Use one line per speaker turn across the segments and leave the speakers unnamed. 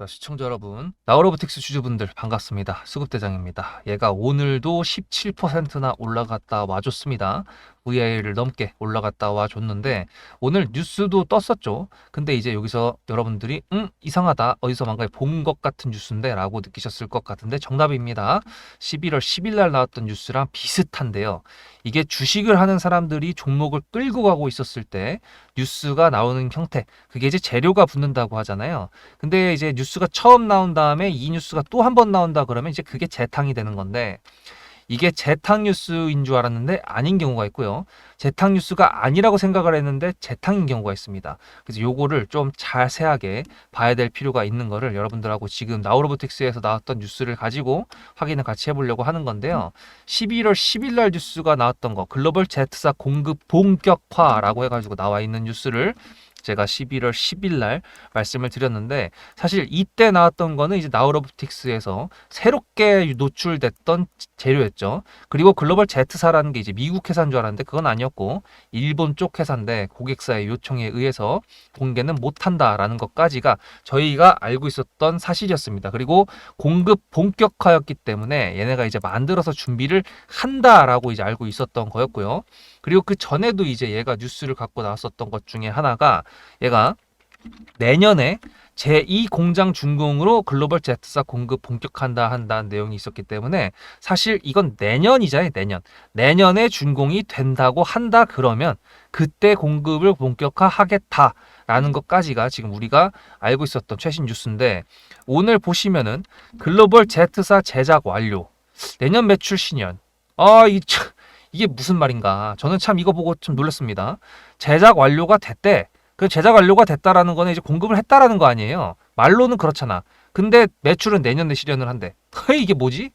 자, 시청자 여러분, 나우로보틱스 주주분들 반갑습니다. 수급대장입니다. 얘가 오늘도 17%나 올라갔다 와줬습니다. VI를 넘게 올라갔다 와줬는데 오늘 뉴스도 떴었죠. 근데 이제 여기서 여러분들이 이상하다, 어디서 뭔가 본 것 같은 뉴스인데 라고 느끼셨을 것 같은데 정답입니다. 11월 10일 날 나왔던 뉴스랑 비슷한데요. 이게 주식을 하는 사람들이 종목을 끌고 가고 있었을 때 뉴스가 나오는 형태, 그게 이제 재료가 붙는다고 하잖아요. 근데 이제 뉴스가 처음 나온 다음에 이 뉴스가 또 한 번 나온다 그러면 이제 그게 재탕이 되는 건데, 이게 재탕 뉴스인 줄 알았는데 아닌 경우가 있고요. 재탕 뉴스가 아니라고 생각을 했는데 재탕인 경우가 있습니다. 그래서 요거를 좀 자세하게 봐야 될 필요가 있는 거를 여러분들하고 지금 나우로보틱스에서 나왔던 뉴스를 가지고 확인을 같이 해보려고 하는 건데요. 11월 10일 날 뉴스가 나왔던 거, 글로벌 제트사 공급 본격화라고 해가지고 나와 있는 뉴스를 제가 11월 10일 날 말씀을 드렸는데, 사실 이때 나왔던 거는 이제 나우로보틱스에서 새롭게 노출됐던 재료였죠. 그리고 글로벌 제트사라는 게 이제 미국 회사인 줄 알았는데 그건 아니었고 일본 쪽 회사인데 고객사의 요청에 의해서 공개는 못한다라는 것까지가 저희가 알고 있었던 사실이었습니다. 그리고 공급 본격화였기 때문에 얘네가 이제 만들어서 준비를 한다라고 이제 알고 있었던 거였고요. 그리고 그 전에도 이제 얘가 뉴스를 갖고 나왔었던 것 중에 하나가, 얘가 내년에 제2 공장 준공으로 글로벌 제트사 공급 본격한다 한다는 내용이 있었기 때문에 사실 이건 내년이잖아요. 내년에 준공이 된다고 한다 그러면 그때 공급을 본격화하겠다라는 것까지가 지금 우리가 알고 있었던 최신 뉴스인데, 오늘 보시면은 글로벌 제트사 제작 완료, 내년 매출 신년. 이게 무슨 말인가? 저는 참 이거 보고 좀 놀랐습니다. 제작 완료가 됐대. 그 제작 완료가 됐다라는 거는 이제 공급을 했다라는 거 아니에요. 말로는 그렇잖아. 근데 매출은 내년에 실현을 한대. 이게 뭐지?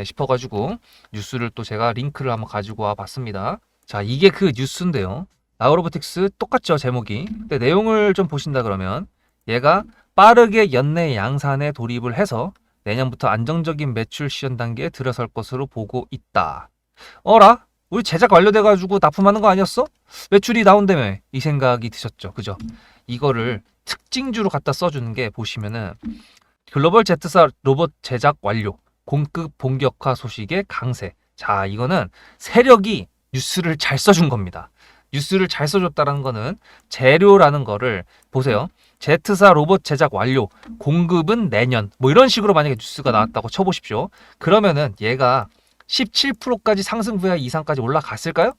싶어가지고 뉴스를 또 제가 링크를 한번 가지고 와 봤습니다. 자, 이게 그 뉴스인데요. 나우로보틱스 똑같죠, 제목이. 근데 내용을 좀 보신다 그러면 얘가 빠르게 연내 양산에 돌입을 해서 내년부터 안정적인 매출 실현 단계에 들어설 것으로 보고 있다. 어라? 우리 제작 완료돼가지고 납품하는 거 아니었어? 매출이 나온다며, 이 생각이 드셨죠, 그죠? 이거를 특징주로 갖다 써주는 게 보시면은 글로벌 제트사 로봇 제작 완료, 공급 본격화 소식의 강세. 자, 이거는 세력이 뉴스를 잘 써준 겁니다. 뉴스를 잘 써줬다는 거는 재료라는 거를 보세요. 제트사 로봇 제작 완료, 공급은 내년, 뭐 이런 식으로 만약에 뉴스가 나왔다고 쳐보십시오. 그러면은 얘가 17%까지 상승 VI 이상까지 올라갔을까요?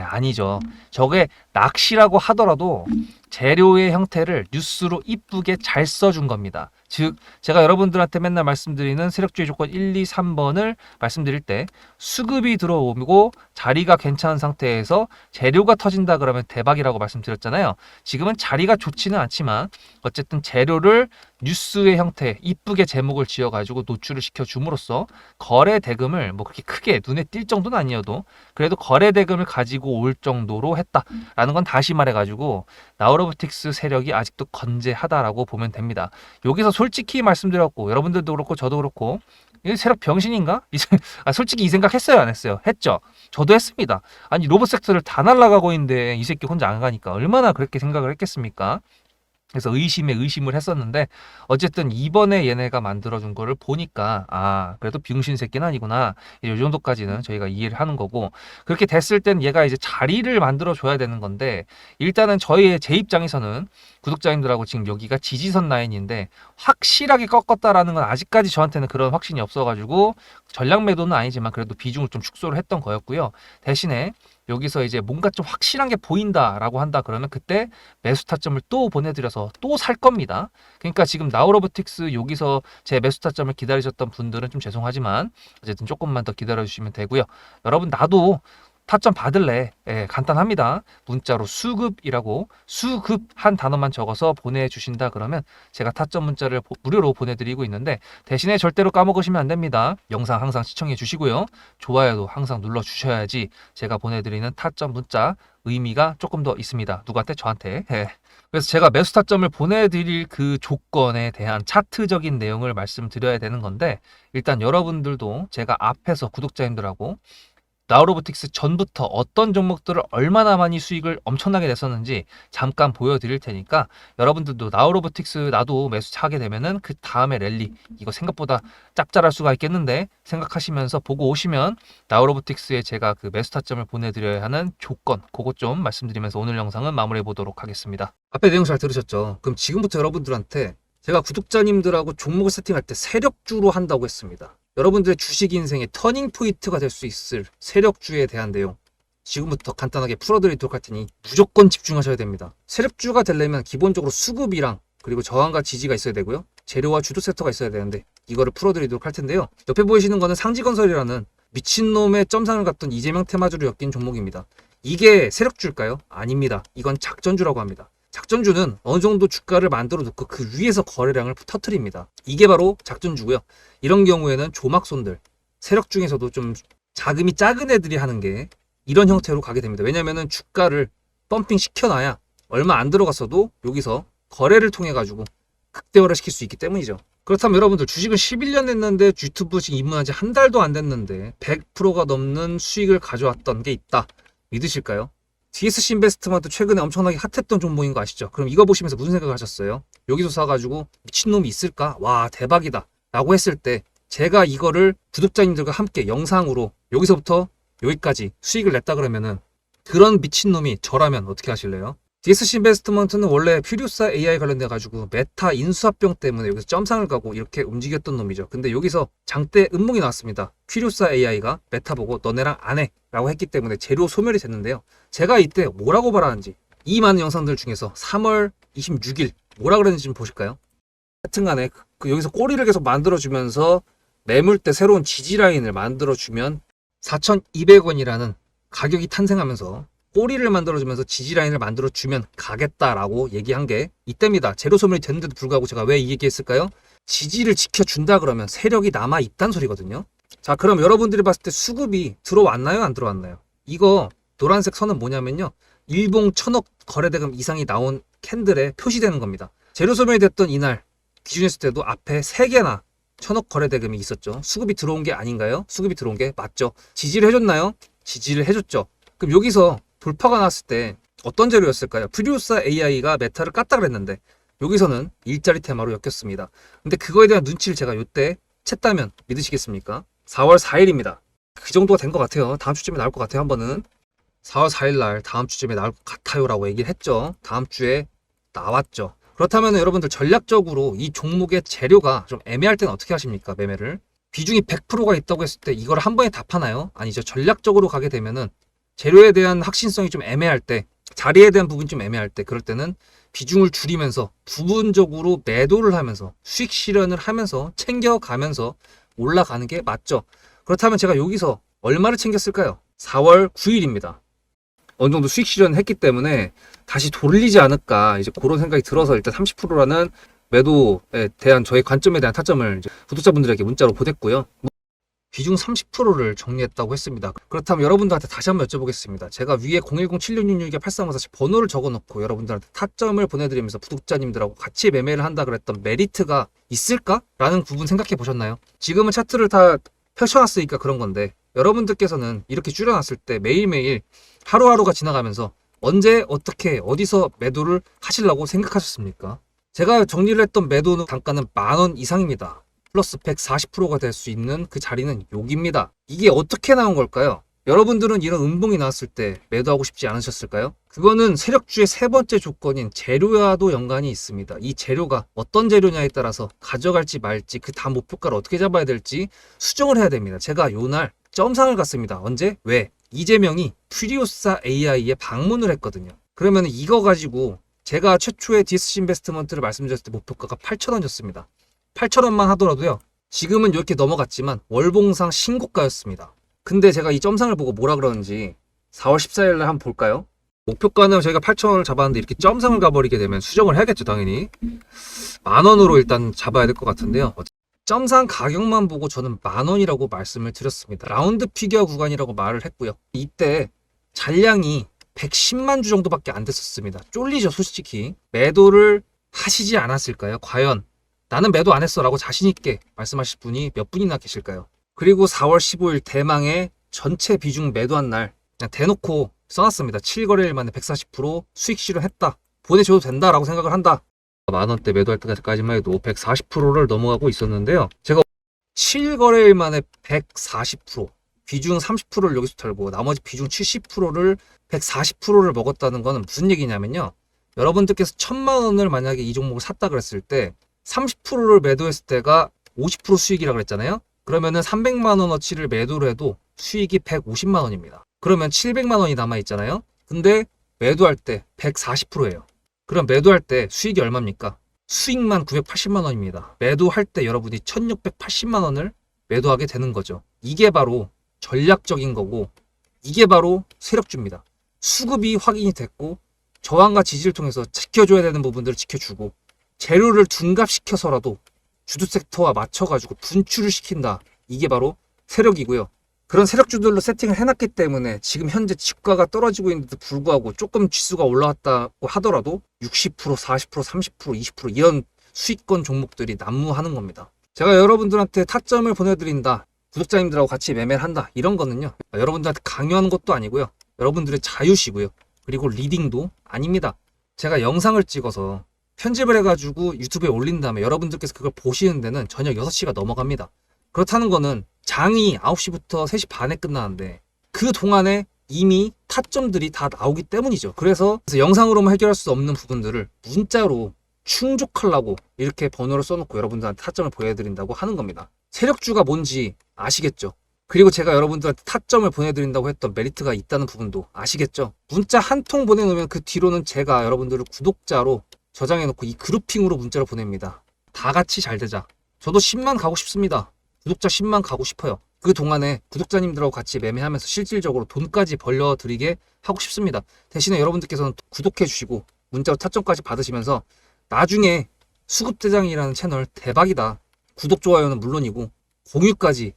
아니죠. 저게 낚시라고 하더라도 재료의 형태를 뉴스로 이쁘게 잘 써준 겁니다. 즉, 제가 여러분들한테 맨날 말씀드리는 세력주의 조건 1, 2, 3번을 말씀드릴 때, 수급이 들어오고 자리가 괜찮은 상태에서 재료가 터진다 그러면 대박이라고 말씀드렸잖아요. 지금은 자리가 좋지는 않지만 어쨌든 재료를 뉴스의 형태 이쁘게 제목을 지어가지고 노출을 시켜줌으로써 거래 대금을 뭐 그렇게 크게 눈에 띌 정도는 아니어도 그래도 거래 대금을 가지고 올 정도로 했다라는 건, 다시 말해가지고 나우로보틱스 세력이 아직도 건재하다라고 보면 됩니다. 여기서 솔직히 말씀드렸고, 여러분들도 그렇고 저도 그렇고, 이 세력 병신인가? 솔직히 이 생각 했어요, 안 했어요? 했죠. 저도 했습니다. 아니, 로봇 섹터를 다 날아가고 있는데 이 새끼 혼자 안 가니까 얼마나 그렇게 생각을 했겠습니까? 그래서 의심에 의심을 했었는데, 어쨌든 이번에 얘네가 만들어준 거를 보니까 그래도 병신 새끼는 아니구나, 이 정도까지는 저희가 이해를 하는 거고, 그렇게 됐을 땐 얘가 이제 자리를 만들어 줘야 되는 건데, 일단은 제 입장에서는 구독자님들하고 지금 여기가 지지선 라인인데 확실하게 꺾었다라는 건 아직까지 저한테는 그런 확신이 없어가지고 전략 매도는 아니지만 그래도 비중을 좀 축소를 했던 거였고요. 대신에 여기서 이제 뭔가 좀 확실한 게 보인다라고 한다 그러면 그때 매수 타점을 또 보내드려서 또 살 겁니다. 그러니까 지금 나우로보틱스 여기서 제 매수 타점을 기다리셨던 분들은 좀 죄송하지만 어쨌든 조금만 더 기다려주시면 되고요. 여러분, 나도 타점 받을래? 간단합니다. 문자로 수급이라고 수급 한 단어만 적어서 보내주신다 그러면 제가 타점 문자를 무료로 보내드리고 있는데, 대신에 절대로 까먹으시면 안 됩니다. 영상 항상 시청해 주시고요. 좋아요도 항상 눌러주셔야지 제가 보내드리는 타점 문자 의미가 조금 더 있습니다. 누구한테? 저한테. 그래서 제가 매수 타점을 보내드릴 그 조건에 대한 차트적인 내용을 말씀드려야 되는 건데, 일단 여러분들도 제가 앞에서 구독자님들하고 나우로보틱스 전부터 어떤 종목들을 얼마나 많이 수익을 엄청나게 냈었는지 잠깐 보여드릴 테니까 여러분들도 나우로보틱스 나도 매수 차게 되면은 그 다음에 랠리 이거 생각보다 짭짤할 수가 있겠는데 생각하시면서 보고 오시면 나우로보틱스에 제가 그 매수 타점을 보내드려야 하는 조건 그것 좀 말씀드리면서 오늘 영상은 마무리해 보도록 하겠습니다. 앞에 내용 잘 들으셨죠? 그럼 지금부터 여러분들한테 제가 구독자님들하고 종목을 세팅할 때 세력주로 한다고 했습니다. 여러분들의 주식 인생의 터닝 포인트가 될 수 있을 세력주에 대한 내용 지금부터 간단하게 풀어드리도록 할 테니 무조건 집중하셔야 됩니다. 세력주가 되려면 기본적으로 수급이랑 그리고 저항과 지지가 있어야 되고요. 재료와 주도 섹터가 있어야 되는데 이거를 풀어드리도록 할 텐데요. 옆에 보이시는 거는 상지건설이라는 미친놈의 점상을 갖던 이재명 테마주로 엮인 종목입니다. 이게 세력주일까요? 아닙니다. 이건 작전주라고 합니다. 작전주는 어느 정도 주가를 만들어 놓고 그 위에서 거래량을 터트립니다. 이게 바로 작전주고요. 이런 경우에는 조막손들, 세력 중에서도 좀 자금이 작은 애들이 하는 게 이런 형태로 가게 됩니다. 왜냐면은 주가를 펌핑 시켜놔야 얼마 안 들어갔어도 여기서 거래를 통해 가지고 극대화를 시킬 수 있기 때문이죠. 그렇다면 여러분들 주식을 11년 했는데 유튜브 지금 입문한 지 한 달도 안 됐는데 100%가 넘는 수익을 가져왔던 게 있다. 믿으실까요? DSC 인베스트먼트 최근에 엄청나게 핫했던 종목인 거 아시죠? 그럼 이거 보시면서 무슨 생각을 하셨어요? 여기서 사가지고 미친놈이 있을까? 와 대박이다 라고 했을 때 제가 이거를 구독자님들과 함께 영상으로 여기서부터 여기까지 수익을 냈다 그러면은 그런 미친놈이 저라면 어떻게 하실래요? DSC 인베스트먼트는 원래 퓨리오사 AI 관련돼 가지고 메타 인수합병 때문에 여기서 점상을 가고 이렇게 움직였던 놈이죠. 근데 여기서 장대 음몽이 나왔습니다. 퓨리오사 AI가 메타 보고 너네랑 안 해 라고 했기 때문에 재료 소멸이 됐는데요. 제가 이때 뭐라고 말하는지 이 많은 영상들 중에서 3월 26일 뭐라 그랬는지 좀 보실까요? 하여튼간에 여기서 꼬리를 계속 만들어주면서 매물대 새로운 지지라인을 만들어주면 4,200원이라는 가격이 탄생하면서 꼬리를 만들어주면서 지지라인을 만들어주면 가겠다라고 얘기한 게 이때입니다. 재료 소멸이 됐는데도 불구하고 제가 왜 이 얘기했을까요? 지지를 지켜준다 그러면 세력이 남아있단 소리거든요. 자 그럼 여러분들이 봤을 때 수급이 들어왔나요? 안 들어왔나요? 이거 노란색 선은 뭐냐면요. 일봉 1,000억 거래대금 이상이 나온 캔들에 표시되는 겁니다. 재료 소멸이 됐던 이날 기준했을 때도 앞에 3개나 1,000억 거래대금이 있었죠. 수급이 들어온 게 아닌가요? 수급이 들어온 게 맞죠. 지지를 해줬나요? 지지를 해줬죠. 그럼 여기서 돌파가 났을 때 어떤 재료였을까요? 퓨리오사 AI가 메타를 깠다 그랬는데 여기서는 일자리 테마로 엮였습니다. 근데 그거에 대한 눈치를 제가 요때 챘다면 믿으시겠습니까? 4월 4일입니다. 그 정도가 된 것 같아요. 다음 주쯤에 나올 것 같아요. 한 번은 4월 4일 날 다음 주쯤에 나올 것 같아요 라고 얘기를 했죠. 다음 주에 나왔죠. 그렇다면 여러분들 전략적으로 이 종목의 재료가 좀 애매할 때는 어떻게 하십니까? 매매를 비중이 100%가 있다고 했을 때 이걸 한 번에 답하나요? 아니죠. 전략적으로 가게 되면은 재료에 대한 확신성이 좀 애매할 때, 자리에 대한 부분이 좀 애매할 때, 그럴 때는 비중을 줄이면서 부분적으로 매도를 하면서 수익 실현을 하면서 챙겨가면서 올라가는 게 맞죠. 그렇다면 제가 여기서 얼마를 챙겼을까요? 4월 9일입니다. 어느 정도 수익 실현을 했기 때문에 다시 돌리지 않을까 이제 그런 생각이 들어서 일단 30%라는 매도에 대한 저의 관점에 대한 타점을 이제 구독자분들에게 문자로 보냈고요. 비중 30%를 정리했다고 했습니다. 그렇다면 여러분들한테 다시 한번 여쭤보겠습니다. 제가 위에 010-7666-8354 번호를 적어놓고 여러분들한테 타점을 보내드리면서 구독자님들하고 같이 매매를 한다 그랬던 메리트가 있을까? 라는 부분 생각해 보셨나요? 지금은 차트를 다 펼쳐놨으니까 그런 건데 여러분들께서는 이렇게 줄여놨을 때 매일매일 하루하루가 지나가면서 언제 어떻게 어디서 매도를 하시려고 생각하셨습니까? 제가 정리를 했던 매도는 단가는 10,000원 이상입니다. 플러스 140%가 될 수 있는 그 자리는 여기입니다. 이게 어떻게 나온 걸까요? 여러분들은 이런 음봉이 나왔을 때 매도하고 싶지 않으셨을까요? 그거는 세력주의 세 번째 조건인 재료와도 연관이 있습니다. 이 재료가 어떤 재료냐에 따라서 가져갈지 말지 그 다음 목표가를 어떻게 잡아야 될지 수정을 해야 됩니다. 제가 요날 점상을 갔습니다. 언제? 왜? 이재명이 퓨리오사 AI에 방문을 했거든요. 그러면 이거 가지고 제가 최초에 DSC 인베스트먼트를 말씀드렸을 때 목표가가 8,000원이었습니다. 8,000원만 하더라도요. 지금은 이렇게 넘어갔지만 월봉상 신고가였습니다. 근데 제가 이 점상을 보고 뭐라 그러는지 4월 14일 날 한번 볼까요? 목표가는 저희가 8,000원을 잡았는데 이렇게 점상을 가버리게 되면 수정을 해야겠죠, 당연히. 10,000원으로 일단 잡아야 될 것 같은데요. 점상 가격만 보고 저는 10,000원이라고 말씀을 드렸습니다. 라운드 피겨 구간이라고 말을 했고요. 이때 잔량이 110만 주 정도밖에 안 됐었습니다. 쫄리죠, 솔직히. 매도를 하시지 않았을까요? 과연 나는 매도 안 했어 라고 자신있게 말씀하실 분이 몇 분이나 계실까요? 그리고 4월 15일 대망의 전체 비중 매도한 날 그냥 대놓고 써놨습니다. 7거래일 만에 140% 수익 실현했다. 보내줘도 된다라고 생각을 한다. 만원대 매도할 때까지만 해도 140%를 넘어가고 있었는데요. 제가 7거래일 만에 140%, 비중 30%를 여기서 털고 나머지 비중 70%를 140%를 먹었다는 거는 무슨 얘기냐면요. 여러분들께서 1000만원을 만약에 이 종목을 샀다 그랬을 때 30%를 매도했을 때가 50% 수익이라 그랬잖아요. 그러면은 300만원어치를 매도를 해도 수익이 150만원입니다. 그러면 700만원이 남아있잖아요. 근데 매도할 때 140%예요. 그럼 매도할 때 수익이 얼마입니까? 수익만 980만원입니다. 매도할 때 여러분이 1680만원을 매도하게 되는 거죠. 이게 바로 전략적인 거고 이게 바로 세력주입니다. 수급이 확인이 됐고 저항과 지지를 통해서 지켜줘야 되는 부분들을 지켜주고 재료를 둔갑시켜서라도 주도 섹터와 맞춰가지고 분출을 시킨다. 이게 바로 세력이고요. 그런 세력주들로 세팅을 해놨기 때문에 지금 현재 주가가 떨어지고 있는데도 불구하고 조금 지수가 올라왔다고 하더라도 60%, 40%, 30%, 20% 이런 수익권 종목들이 난무하는 겁니다. 제가 여러분들한테 타점을 보내드린다. 구독자님들하고 같이 매매를 한다. 이런 거는요. 여러분들한테 강요하는 것도 아니고요. 여러분들의 자유시고요. 그리고 리딩도 아닙니다. 제가 영상을 찍어서 편집을 해가지고 유튜브에 올린 다음에 여러분들께서 그걸 보시는 데는 저녁 6시가 넘어갑니다. 그렇다는 거는 장이 9시부터 3시 반에 끝나는데 그 동안에 이미 타점들이 다 나오기 때문이죠. 그래서 영상으로만 해결할 수 없는 부분들을 문자로 충족하려고 이렇게 번호를 써놓고 여러분들한테 타점을 보여드린다고 하는 겁니다. 세력주가 뭔지 아시겠죠? 그리고 제가 여러분들한테 타점을 보내드린다고 했던 메리트가 있다는 부분도 아시겠죠? 문자 한 통 보내놓으면 그 뒤로는 제가 여러분들을 구독자로 저장해놓고 이 그룹핑으로 문자를 보냅니다. 다 같이 잘 되자. 저도 10만 가고 싶습니다. 구독자 10만 가고 싶어요. 그 동안에 구독자님들하고 같이 매매하면서 실질적으로 돈까지 벌려드리게 하고 싶습니다. 대신에 여러분들께서는 구독해 주시고 문자로 타점까지 받으시면서 나중에 수급대장이라는 채널 대박이다. 구독, 좋아요는 물론이고 공유까지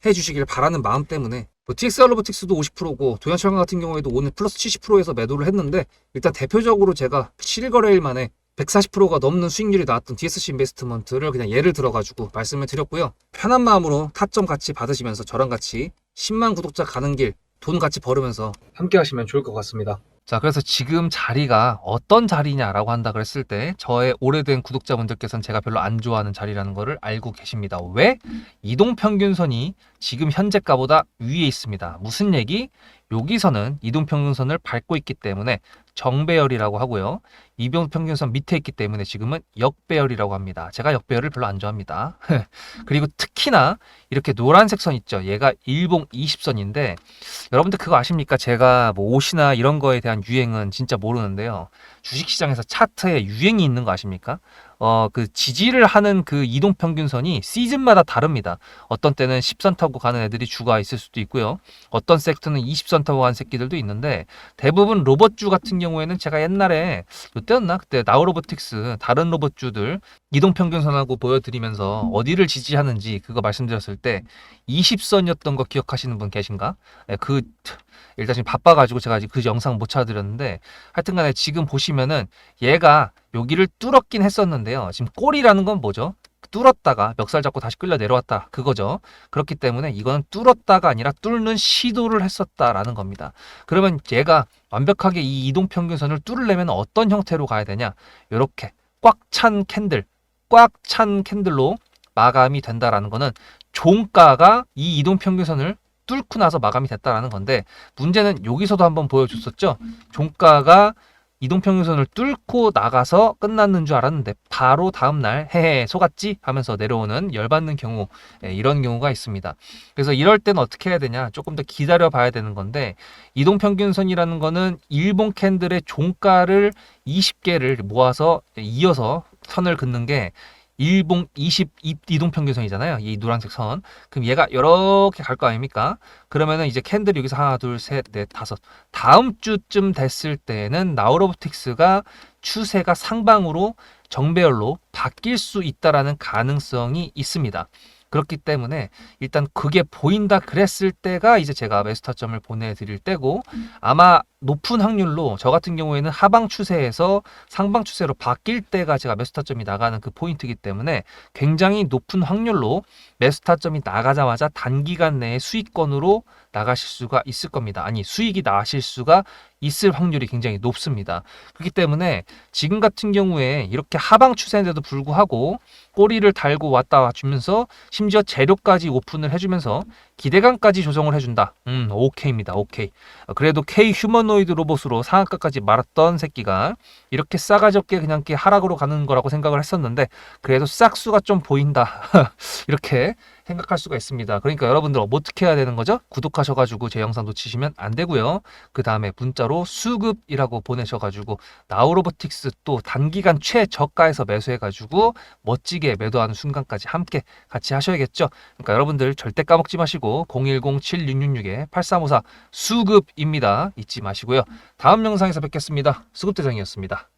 해주시길 바라는 마음 때문에 TXR 로보틱스도 50%고 도연철강 같은 경우에도 오늘 플러스 70%에서 매도를 했는데 일단 대표적으로 제가 7거래일 만에 140%가 넘는 수익률이 나왔던 DSC 인베스트먼트를 그냥 예를 들어가지고 말씀을 드렸고요. 편한 마음으로 타점 같이 받으시면서 저랑 같이 10만 구독자 가는 길 돈 같이 벌으면서 함께 하시면 좋을 것 같습니다. 자, 그래서 지금 자리가 어떤 자리냐라고 한다 그랬을 때 저의 오래된 구독자분들께서는 제가 별로 안 좋아하는 자리라는 거를 알고 계십니다. 왜? 이동평균선이 지금 현재가보다 위에 있습니다. 무슨 얘기? 여기서는 이동평균선을 밟고 있기 때문에 정배열이라고 하고요. 이동평균선 밑에 있기 때문에 지금은 역배열이라고 합니다. 제가 역배열을 별로 안 좋아합니다. 그리고 특히나 이렇게 노란색 선 있죠. 얘가 일봉 20선인데 여러분들 그거 아십니까? 제가 뭐 옷이나 이런 거에 대한 유행은 진짜 모르는데요. 주식시장에서 차트에 유행이 있는 거 아십니까? 그 지지를 하는 그 이동평균선이 시즌마다 다릅니다. 어떤 때는 10선 타고 가는 애들이 주가 있을 수도 있고요. 어떤 섹터는 20선 타고 가는 새끼들도 있는데 대부분 로봇주 같은 경우에는 제가 옛날에 이때였나? 그때 나우로보틱스 다른 로봇주들 이동평균선하고 보여드리면서 어디를 지지하는지 그거 말씀드렸을 때 20선이었던 거 기억하시는 분 계신가? 네, 일단 지금 바빠가지고 제가 아직 그 영상 못 찾아드렸는데 하여튼간에 지금 보시면은 얘가 여기를 뚫었긴 했었는데요. 지금 꼬리라는 건 뭐죠? 뚫었다가 멱살 잡고 다시 끌려 내려왔다 그거죠. 그렇기 때문에 이거는 뚫었다가 아니라 뚫는 시도를 했었다라는 겁니다. 그러면 얘가 완벽하게 이 이동평균선을 뚫으려면 어떤 형태로 가야 되냐? 이렇게 꽉 찬 캔들로 마감이 된다라는 거는 종가가 이 이동평균선을 뚫고 나서 마감이 됐다라는 건데 문제는 여기서도 한번 보여줬었죠. 종가가 이동평균선을 뚫고 나가서 끝났는 줄 알았는데 바로 다음날 헤헤 속았지 하면서 내려오는 열받는 경우 이런 경우가 있습니다. 그래서 이럴 때는 어떻게 해야 되냐 조금 더 기다려 봐야 되는 건데 이동평균선이라는 거는 일본 캔들의 종가를 20개를 모아서 이어서 선을 긋는 게 일봉 20 이동평균선이잖아요. 이 노란색 선. 그럼 얘가 이렇게 갈 거 아닙니까? 그러면은 이제 캔들이 여기서 하나, 둘, 셋, 넷, 다섯. 다음 주쯤 됐을 때는 나우로보틱스가 추세가 상방으로 정배열로 바뀔 수 있다라는 가능성이 있습니다. 그렇기 때문에 일단 그게 보인다 그랬을 때가 이제 제가 매수타점을 보내드릴 때고, 아마 높은 확률로 저 같은 경우에는 하방 추세에서 상방 추세로 바뀔 때가 제가 매수타점이 나가는 그 포인트이기 때문에 굉장히 높은 확률로 매수타점이 나가자마자 단기간 내에 수익권으로 나가실 수가 있을 겁니다. 아니, 수익이 나실 수가 있을 확률이 굉장히 높습니다. 그렇기 때문에 지금 같은 경우에 이렇게 하방 추세인데도 불구하고 꼬리를 달고 왔다 주면서 심지어 재료까지 오픈을 해주면서 기대감까지 조성을 해준다. 오케이입니다. 오케이. 그래도 K 휴머노이드 로봇으로 상한가까지 말았던 새끼가 이렇게 싸가지 없게 그냥 이렇게 하락으로 가는 거라고 생각을 했었는데, 그래도 싹수가 좀 보인다. 이렇게 생각할 수가 있습니다. 그러니까 여러분들 어떻게 해야 되는 거죠? 구독하셔가지고 제 영상 놓치시면 안 되고요. 그 다음에 문자로 수급이라고 보내셔가지고 나우로보틱스 또 단기간 최저가에서 매수해가지고 멋지게 매도하는 순간까지 함께 같이 하셔야겠죠. 그러니까 여러분들 절대 까먹지 마시고 010-7666-8354 수급입니다. 잊지 마시고요. 다음 영상에서 뵙겠습니다. 수급대장이었습니다.